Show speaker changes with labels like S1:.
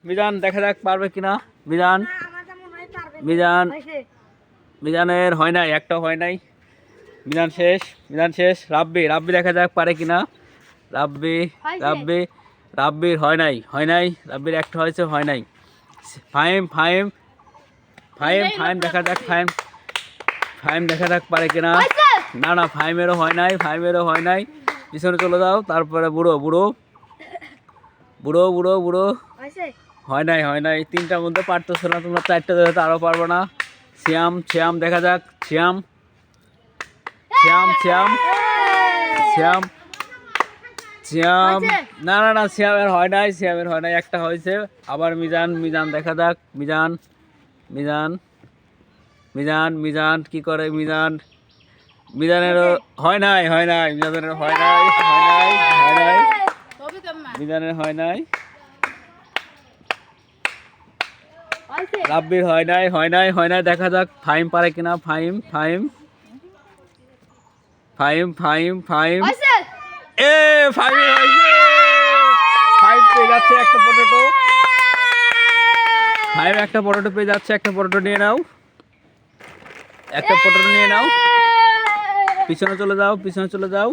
S1: মিজান দেখা যাক পারবে কিনা। মিজান মিজান মিজানের হয় নাই, একটা হয় নাই। মিজান শেষ, মিজান শেষ। রাব্বি রাব্বি দেখা যাক পারে কিনা। রাব্বি রাব্বি রাব্বির হয় নাই, হয় নাই। রাব্বির একটা হয়েছে, হয় নাই। ফাহিম ফাহিম ফাহিম ফাহিম দেখা যাক, ফাহিম ফাহিম দেখা যাক পারে কিনা। না না, ফাহিমেরও হয় নাই, ফাহিমেরও হয় নাই। পিছনে চলে যাও। তারপরে বুড়ো বুড়ো বুড়ো বুড়ো বুড়ো হয় নাই, হয় নাই। তিনটার মধ্যে পারতেছো না তোমরা, চারটা ধরে আরও পারবো না। শ্যাম শ্যাম দেখা যাক, শ্যাম শ্যাম শ্যাম শ্যাম শ্যাম না না না, শ্যামের হয় নাই, শ্যামের হয় নাই, একটা হয়েছে। আবার মিজান, মিজান দেখা যাক, মিজান মিজান মিজান মিজান কি করে মিজান। মিজানেরও হয় নাই, হয় নাই। মিজানের হয় নাই, হয় নাই, হয় নাই। মিজানের হয় নাই। রাব্বির হয় নাই, হয় নাই, হয় নাই। দেখা যাক ফাহিম পারে কিনা। ফাহিম ফাহিম ফাহিম ফাহিম ফাহিম এ ফাহিম হয়েছে। ফাহিম পেয়ে যাচ্ছে একটা পটেটো। ফাহিম একটা পটেটো পেয়ে যাচ্ছে। একটা পটেটো নিয়ে নাও, একটা পটেটো নিয়ে নাও। পিছনে চলে যাও, পিছনে চলে যাও।